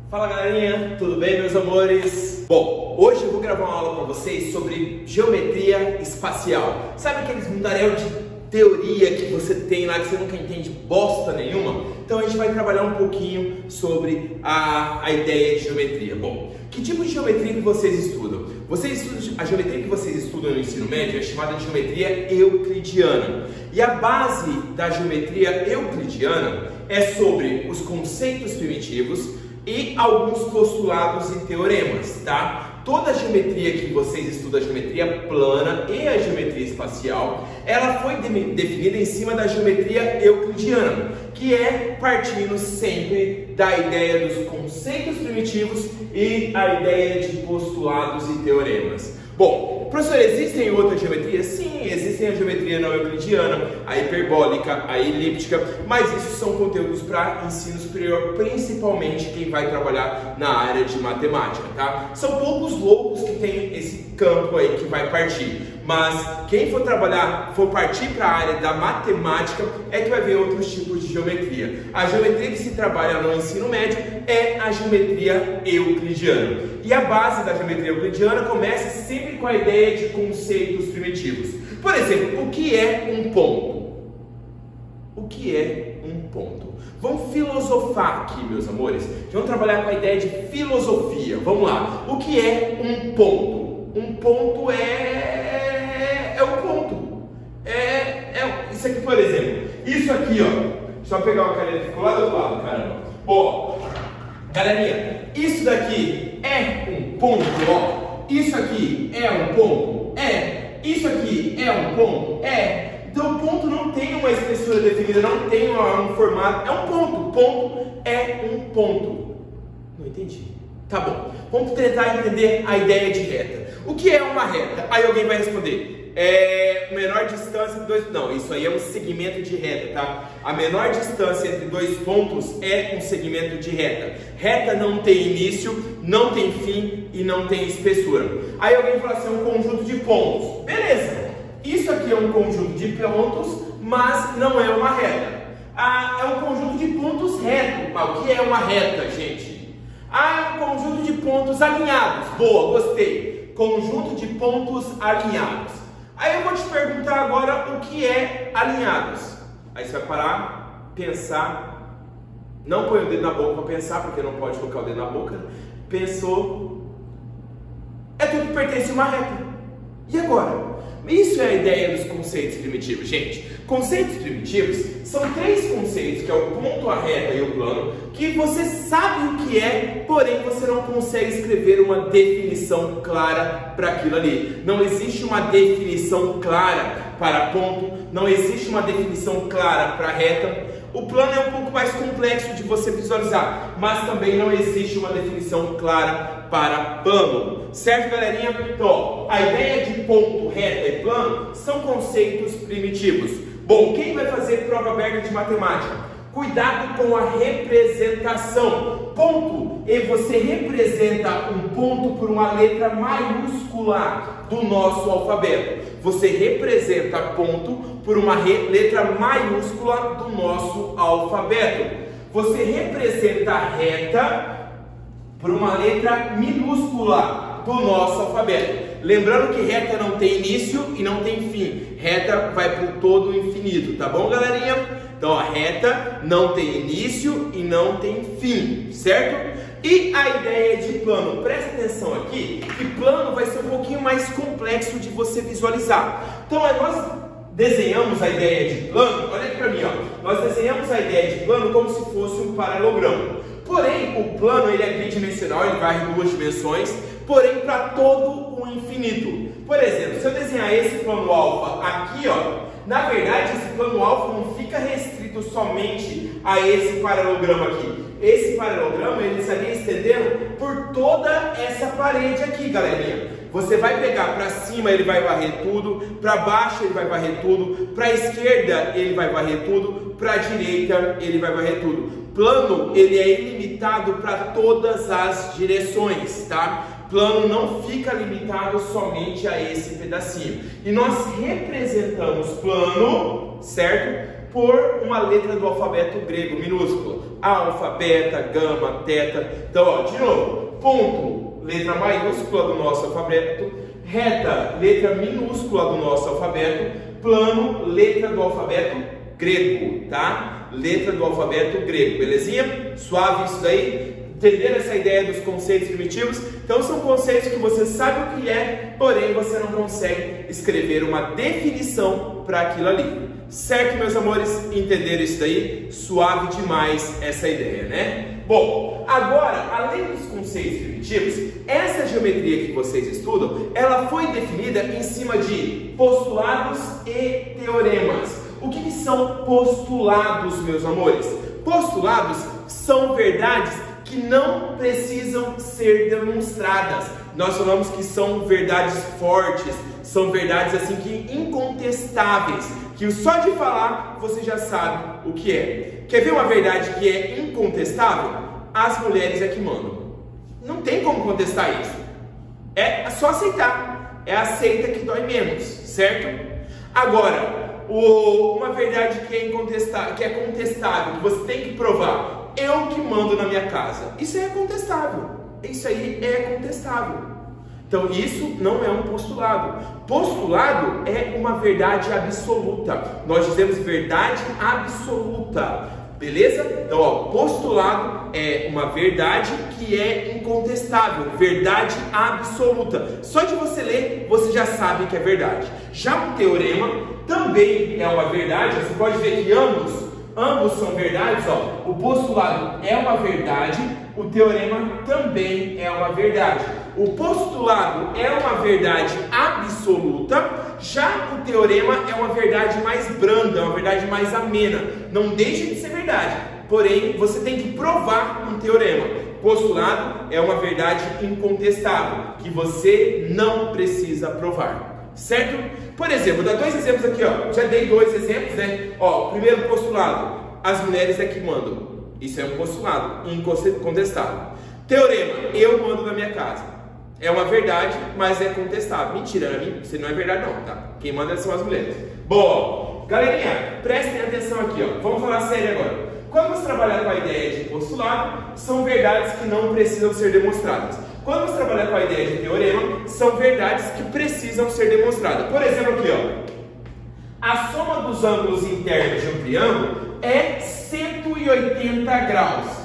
Fala galerinha, tudo bem meus amores? Bom, hoje eu vou gravar uma aula para vocês sobre geometria espacial. Sabe aqueles mundaréu de teoria que você tem lá que você nunca entende bosta nenhuma? Então a gente vai trabalhar um pouquinho sobre a ideia de geometria. Bom, que tipo de geometria que vocês estudam? A geometria que vocês estudam no ensino médio é chamada de geometria euclidiana. E a base da geometria euclidiana é sobre os conceitos primitivos e alguns postulados e teoremas, tá? Toda a geometria que vocês estudam, a geometria plana e a geometria espacial, ela foi definida em cima da geometria euclidiana, que é partindo sempre da ideia dos conceitos primitivos e a ideia de postulados e teoremas. Bom, professor, existem outras geometrias? Sim, existem a geometria não euclidiana, a hiperbólica, a elíptica, mas isso são conteúdos para ensino superior, principalmente quem vai trabalhar na área de matemática, tá? São poucos loucos que tem esse campo aí que vai partir, mas quem for partir para a área da matemática é que vai ver outros tipos de geometria. A geometria que se trabalha no ensino médio é a geometria euclidiana. E a base da geometria euclidiana começa sempre com a ideia de conceitos primitivos. Por exemplo, o que é um ponto? O que é um ponto? Vamos filosofar aqui, meus amores. Vamos trabalhar com a ideia de filosofia. Vamos lá. O que é um ponto? Um ponto é um ponto. Isso aqui, por exemplo. Isso aqui, ó. Só pegar uma caneta que ficou lá do outro lado, caramba. Ó, galerinha, isso daqui é um ponto, ó. Isso aqui é um ponto? É. Isso aqui é um ponto? É. Então o ponto não tem uma espessura definida, não tem um formato. É um ponto. Ponto é um ponto. Não entendi. Tá bom. Vamos tentar entender a ideia de reta. O que é uma reta? Aí alguém vai responder. Menor distância de dois... Não, isso aí é um segmento de reta, tá? A menor distância entre dois pontos é um segmento de reta. Reta não tem início, não tem fim e não tem espessura. Aí alguém fala assim, é um conjunto de pontos. Beleza, isso aqui é um conjunto de pontos, mas não é uma reta. É um conjunto de pontos reto. Mas o que é uma reta, gente? É um conjunto de pontos alinhados. Boa, gostei. Conjunto de pontos alinhados. Aí eu vou te perguntar agora o que é alinhados. Aí você vai parar, pensar. Não põe o dedo na boca para pensar, porque não pode colocar o dedo na boca. Pensou. É tudo que pertence a uma reta. E agora? Isso é a ideia dos conceitos primitivos, gente. Conceitos primitivos são três conceitos, que é o ponto, a reta e o plano, que você sabe o que é, porém você não consegue escrever uma definição clara para aquilo ali. Não existe uma definição clara para ponto, não existe uma definição clara para reta. O plano é um pouco mais complexo de você visualizar, mas também não existe uma definição clara para plano. Certo, galerinha? Então, a ideia de ponto, reta e plano são conceitos primitivos. Bom, quem vai fazer prova aberta de matemática? Cuidado com a representação. Ponto, e você representa um ponto por uma letra maiúscula do nosso alfabeto. Você representa ponto por uma letra maiúscula do nosso alfabeto. Você representa reta por uma letra minúscula do nosso alfabeto. Lembrando que reta não tem início e não tem fim. Reta vai para o todo infinito, tá bom, galerinha? Então a reta não tem início e não tem fim, certo? E a ideia de plano, presta atenção aqui, que plano vai ser um pouquinho mais complexo de você visualizar. Então nós desenhamos a ideia de plano, olha aqui para mim, ó. Nós desenhamos a ideia de plano como se fosse um paralelogramo. Porém, o plano ele é bidimensional, ele vai em duas dimensões, porém para todo o infinito. Por exemplo, se eu desenhar esse plano alfa aqui, ó, na verdade esse plano alfa não fica restrito somente a esse paralelogramo aqui. Esse paralelogramo ele estaria estendendo por toda essa parede aqui, galerinha. Você vai pegar para cima, ele vai varrer tudo, para baixo ele vai varrer tudo, para a esquerda ele vai varrer tudo, para a direita ele vai varrer tudo. Plano ele é ilimitado para todas as direções, tá? Plano não fica limitado somente a esse pedacinho. E nós representamos plano, certo? por uma letra do alfabeto grego minúsculo. Alfa, beta, gama, teta. Então, ó, de novo, ponto, letra maiúscula do nosso alfabeto, reta, letra minúscula do nosso alfabeto, plano, letra do alfabeto grego, tá? Letra do alfabeto grego, belezinha? Suave isso daí? Entenderam essa ideia dos conceitos primitivos? Então são conceitos que você sabe o que é, porém você não consegue escrever uma definição para aquilo ali. Certo, meus amores? Entenderam isso daí? Suave demais essa ideia, né? Bom, agora, além dos conceitos primitivos, essa geometria que vocês estudam, ela foi definida em cima de postulados e teoremas. O que são postulados, meus amores? Postulados são verdades que não precisam ser demonstradas. Nós falamos que são verdades fortes, são verdades assim que incontestáveis, que só de falar você já sabe o que é. Quer ver uma verdade que é incontestável? As mulheres é que mandam. Não tem como contestar isso. É só aceitar. É a aceita que dói menos, certo? Agora, uma verdade que é contestável, que você tem que provar. Eu que mando na minha casa. Isso é contestável. Isso aí é contestável. Então isso não é um postulado. Postulado é uma verdade absoluta. Nós dizemos verdade absoluta. Beleza? Então, ó, postulado é uma verdade que é incontestável, verdade absoluta. Só de você ler, você já sabe que é verdade. Já um teorema também é uma verdade. Você pode ver que ambos são verdades, ó. O postulado é uma verdade, o teorema também é uma verdade. O postulado é uma verdade absoluta, já o teorema é uma verdade mais branda, uma verdade mais amena. Não deixa de ser verdade, porém você tem que provar um teorema. Postulado é uma verdade incontestável, que você não precisa provar. Certo? Por exemplo, vou dar dois exemplos aqui, ó. Já dei dois exemplos, né? Ó, primeiro postulado, as mulheres é que mandam. Isso é um postulado incontestável. Teorema, eu mando na minha casa. É uma verdade, mas é contestável. Mentira, isso não é verdade não, tá? Quem manda são as mulheres. Bom, galerinha, prestem atenção aqui, ó. Vamos falar sério agora. Quando você trabalhar com a ideia de postulado, são verdades que não precisam ser demonstradas. Quando você trabalhar com a ideia de teorema, são verdades que precisam ser demonstradas. Por exemplo aqui, ó. A soma dos ângulos internos de um triângulo é 180 graus.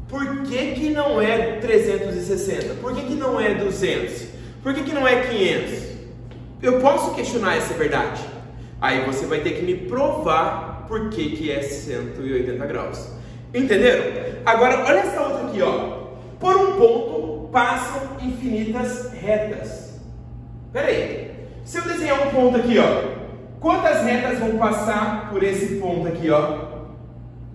Por que não é 360? Por que não é 200? Por que não é 500? Eu posso questionar essa verdade. Aí você vai ter que me provar por que é 180 graus. Entenderam? Agora, olha essa outra aqui, ó. Por um ponto passam infinitas retas. Pera aí. Se eu desenhar um ponto aqui, ó, quantas retas vão passar por esse ponto aqui, ó?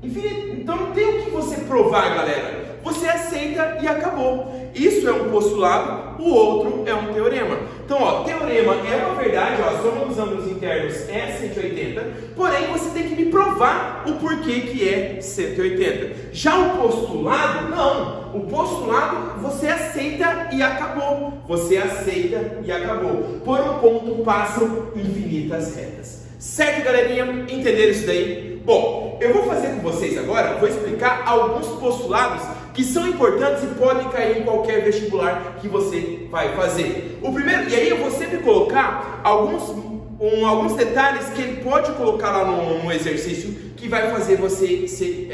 Infinito. Então não tem o que você provar, galera. Você aceita e acabou. Isso é um postulado, o outro é um teorema. Então, ó, teorema é uma verdade, ó, a soma dos ângulos internos é 180, porém você tem que me provar o porquê que é 180. Já o postulado, não. O postulado você aceita e acabou. Você aceita e acabou. Por um ponto passam infinitas retas. Certo, galerinha? Entenderam isso daí? Bom, eu vou fazer com vocês agora, vou explicar alguns postulados que são importantes e podem cair em qualquer vestibular que você vai fazer. O primeiro, e aí eu vou sempre colocar alguns detalhes que ele pode colocar lá no exercício que vai fazer você se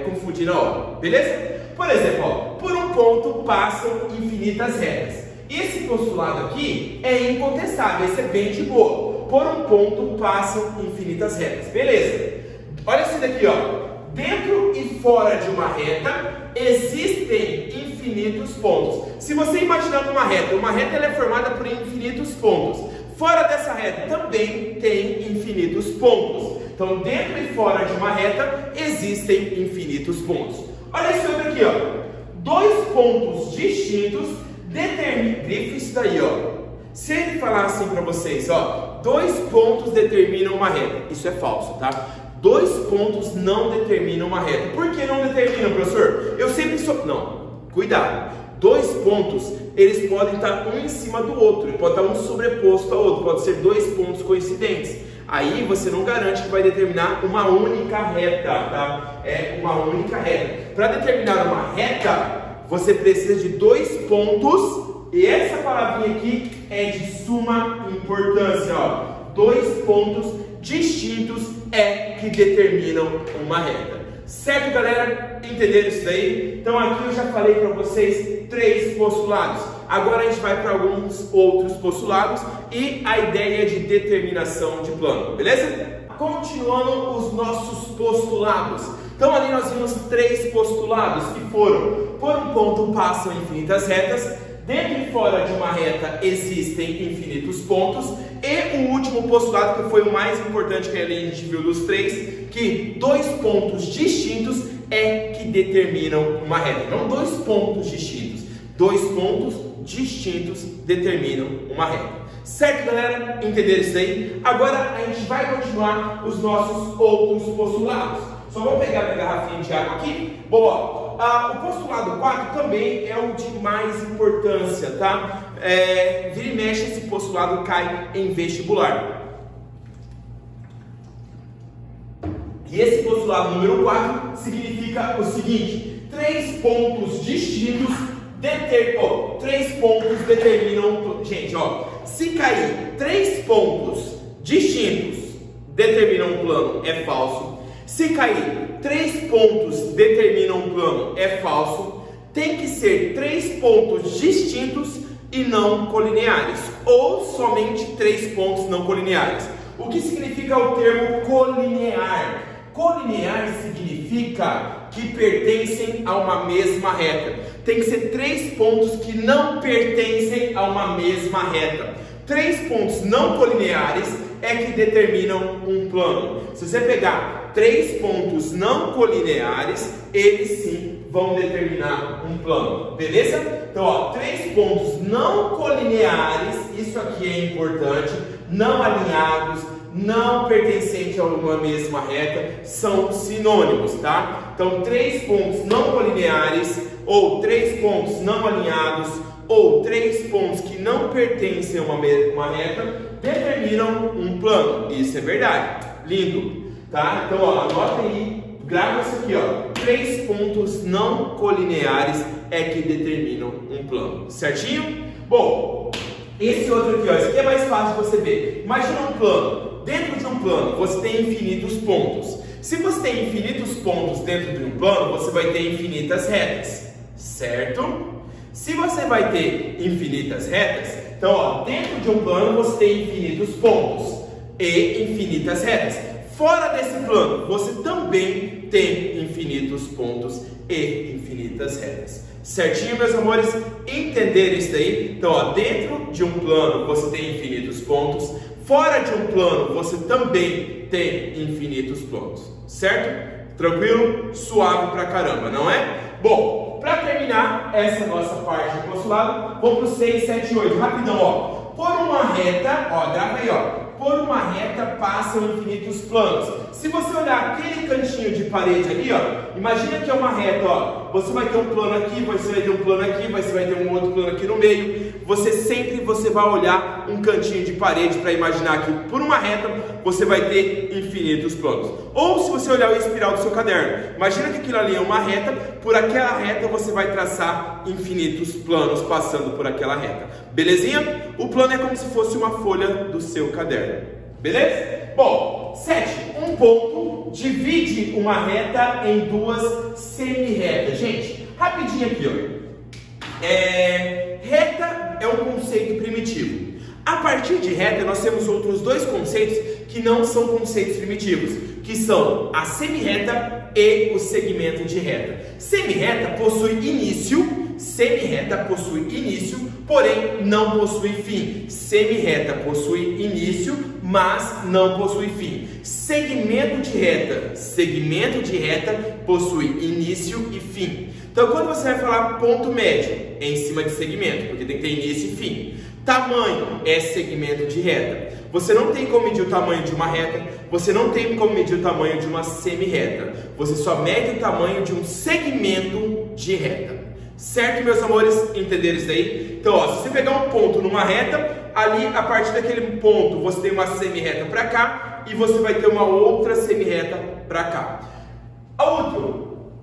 confundir na hora, beleza? Por exemplo, ó, por um ponto passam infinitas retas. Esse postulado aqui é incontestável, esse é bem de boa. Por um ponto passam infinitas retas, beleza? Olha isso daqui, ó. Dentro e fora de uma reta existem infinitos pontos. Se você imaginar uma reta ela é formada por infinitos pontos. Fora dessa reta também tem infinitos pontos. Então, dentro e fora de uma reta existem infinitos pontos. Olha isso daqui, ó. Dois pontos distintos determinam. Grife isso daí, ó. Se ele falar assim para vocês, ó, dois pontos determinam uma reta. Isso é falso, tá? Dois pontos não determinam uma reta. Por que não determinam, professor? Eu sempre sou... Não, cuidado. Dois pontos, eles podem estar um em cima do outro. Pode estar um sobreposto ao outro. Pode ser dois pontos coincidentes. Aí você não garante que vai determinar uma única reta, tá? É uma única reta. Para determinar uma reta, você precisa de 2 pontos, e essa palavrinha aqui é de suma importância, ó. 2 pontos distintos é que determinam uma reta. Certo, galera? Entenderam isso daí? Então aqui eu já falei para vocês 3 postulados. Agora a gente vai para alguns outros postulados e a ideia de determinação de plano, beleza? Continuando os nossos postulados. Então ali nós vimos 3 postulados que foram: por um ponto passam infinitas retas, dentro e fora de uma reta existem infinitos pontos, e o último postulado, que foi o mais importante, que a gente viu dos 3, que 2 pontos distintos é que determinam uma reta. Não 2 pontos distintos, 2 pontos distintos determinam uma reta. Certo, galera? Entenderam isso aí? Agora a gente vai continuar os nossos outros postulados. Só vou pegar minha garrafinha de água aqui. Boa. O postulado 4 também é o de mais importância, tá? Vira e mexe, esse postulado cai em vestibular. E esse postulado número 4 significa o seguinte: 3 pontos distintos determinam... Gente, ó, se cair 3 pontos distintos determinam um plano, é falso. Se cair 3 pontos determinam um plano, é falso. Tem que ser 3 pontos distintos e não colineares, ou somente 3 pontos não colineares. O que significa o termo colinear? Colinear significa que pertencem a uma mesma reta. Tem que ser 3 pontos que não pertencem a uma mesma reta. 3 pontos não colineares é que determinam um plano. Se você pegar 3 pontos não colineares, eles sim vão determinar um plano, beleza? Então, ó, 3 pontos não colineares, isso aqui é importante, não alinhados, não pertencentes a uma mesma reta, são sinônimos, tá? Então, 3 pontos não colineares, ou 3 pontos não alinhados, ou 3 pontos que não pertencem a uma reta, determinam um plano. Isso é verdade. Lindo, tá? Então, ó, anota aí, grava isso aqui, ó. 3 pontos não colineares é que determinam um plano. Certinho? Bom, esse outro aqui, ó, esse aqui é mais fácil de você ver. Imagina um plano. Dentro de um plano, você tem infinitos pontos. Se você tem infinitos pontos dentro de um plano, você vai ter infinitas retas, certo? Se você vai ter infinitas retas, então, ó, dentro de um plano você tem infinitos pontos e infinitas retas. Fora desse plano, você também tem infinitos pontos e infinitas retas. Certinho, meus amores? Entenderam isso daí? Então, ó, dentro de um plano você tem infinitos pontos. Fora de um plano, você também tem infinitos pontos, certo? Tranquilo? Suave pra caramba, não é? Bom, para terminar essa nossa parte do postulado, vamos para o 6, 7 e 8. Rapidão, ó. Por uma reta, ó, grava aí, ó. Por uma reta passam infinitos planos. Se você olhar aquele cantinho de parede ali, ó, imagina que é uma reta, ó. Você vai ter um plano aqui, você vai ter um plano aqui, você vai ter um outro plano aqui no meio. Você vai olhar um cantinho de parede para imaginar que por uma reta você vai ter infinitos planos. Ou se você olhar o espiral do seu caderno, imagina que aquilo ali é uma reta, por aquela reta você vai traçar infinitos planos passando por aquela reta. Belezinha? O plano é como se fosse uma folha do seu caderno. Beleza? Bom, 7. Um ponto divide uma reta em 2 semi-retas. Gente, rapidinho aqui, ó. Reta é um conceito primitivo. A partir de reta, nós temos outros 2 conceitos que não são conceitos primitivos, que são a semi-reta e o segmento de reta. Semi-reta possui início, porém não possui fim. Semi-reta possui início, mas não possui fim. Segmento de reta possui início e fim. Então, quando você vai falar ponto médio, é em cima de segmento, porque tem que ter início e fim. Tamanho é segmento de reta. Você não tem como medir o tamanho de uma reta, você não tem como medir o tamanho de uma semi-reta. Você só mede o tamanho de um segmento de reta. Certo, meus amores? Entenderam isso daí? Então, ó, se você pegar um ponto numa reta, ali, a partir daquele ponto, você tem uma semi-reta para cá cá e você vai ter uma outra semi-reta para cá.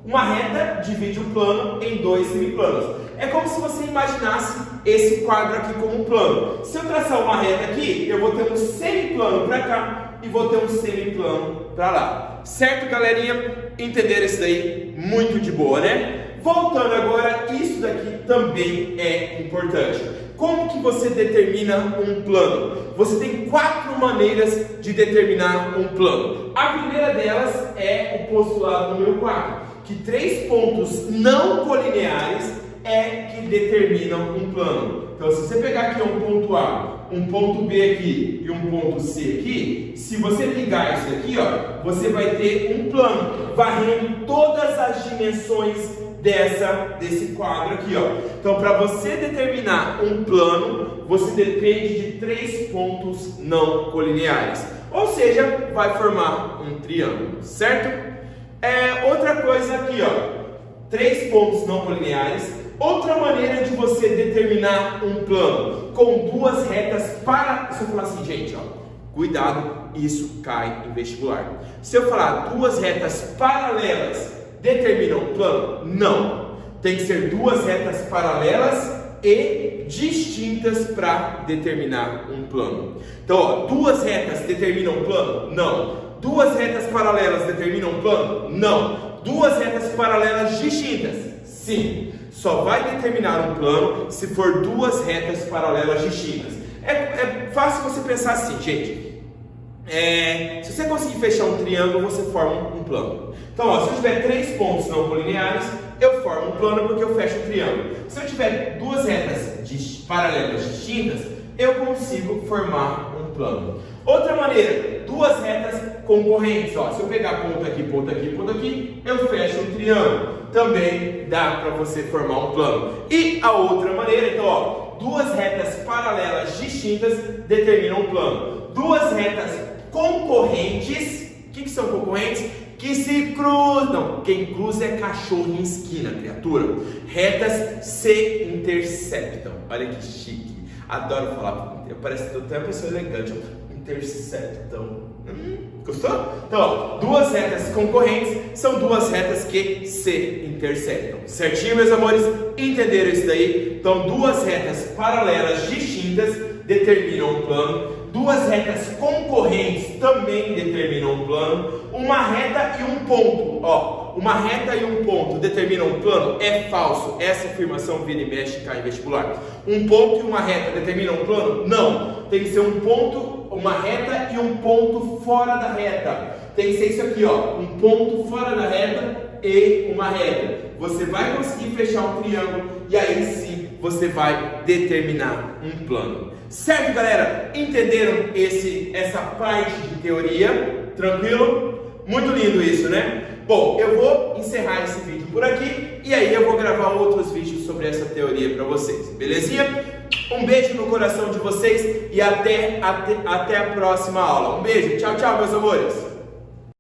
Uma reta divide um plano em dois semiplanos. É como se você imaginasse esse quadro aqui como um plano. Se eu traçar uma reta aqui, eu vou ter um semiplano para cá e vou ter um semiplano para lá. Certo, galerinha? Entenderam isso daí? Muito de boa, né? Voltando agora, isso daqui também é importante. Como que você determina um plano? Você tem 4 maneiras de determinar um plano. A primeira delas é o postulado número 4, que 3 pontos não colineares é que determinam um plano. Então, se você pegar aqui um ponto A, um ponto B aqui e um ponto C aqui, se você ligar isso aqui, ó, você vai ter um plano, varrendo todas as dimensões desse quadro aqui, ó. Então, para você determinar um plano, você depende de 3 pontos não colineares, ou seja, vai formar um triângulo, certo? Outra coisa aqui, ó, 3 pontos não colineares. Outra maneira de você determinar um plano com 2 retas para... Se eu falar assim, gente, ó, cuidado, isso cai em vestibular. Se eu falar 2 retas paralelas determinam um plano? Não. Tem que ser 2 retas paralelas e distintas para determinar um plano. Então, ó, 2 retas determinam um plano? Não. 2 retas paralelas determinam um plano? Não. 2 retas paralelas distintas? Sim. Só vai determinar um plano se for 2 retas paralelas distintas. É fácil você pensar assim, gente. Se você conseguir fechar um triângulo, você forma um plano. Então, ó, se eu tiver 3 pontos não colineares, eu formo um plano porque eu fecho um triângulo. Se eu tiver 2 retas paralelas distintas, eu consigo formar um plano. Outra maneira, 2 retas concorrentes. Ó, se eu pegar ponto aqui, ponto aqui, ponto aqui, eu fecho um triângulo. Também dá para você formar um plano. E a outra maneira, então, ó, 2 retas paralelas distintas determinam um plano. 2 retas concorrentes, o que são concorrentes? Que se cruzam. Quem cruza é cachorro em esquina, criatura. Retas se interceptam. Olha que chique. Adoro falar. Parece que eu tenho uma pessoa elegante. Interceptam. Gostou? Então, ó, 2 retas concorrentes são 2 retas que se interceptam. Certinho, meus amores? Entenderam isso daí? Então, 2 retas paralelas distintas determinam um plano. 2 retas concorrentes também determinam um plano. Uma reta e um ponto. Ó, uma reta e um ponto determinam um plano? É falso. Essa afirmação vira e mexe cai em vestibular. Um ponto e uma reta determinam um plano? Não. Tem que ser um ponto, uma reta e um ponto fora da reta. Tem que ser isso aqui, ó. Um ponto fora da reta e uma reta. Você vai conseguir fechar um triângulo e aí sim você vai determinar um plano. Certo, galera? Entenderam essa parte de teoria? Tranquilo? Muito lindo isso, né? Bom, eu vou encerrar esse vídeo por aqui e aí eu vou gravar outros vídeos sobre essa teoria para vocês, belezinha? Um beijo no coração de vocês e até a próxima aula. Um beijo, tchau, tchau, meus amores!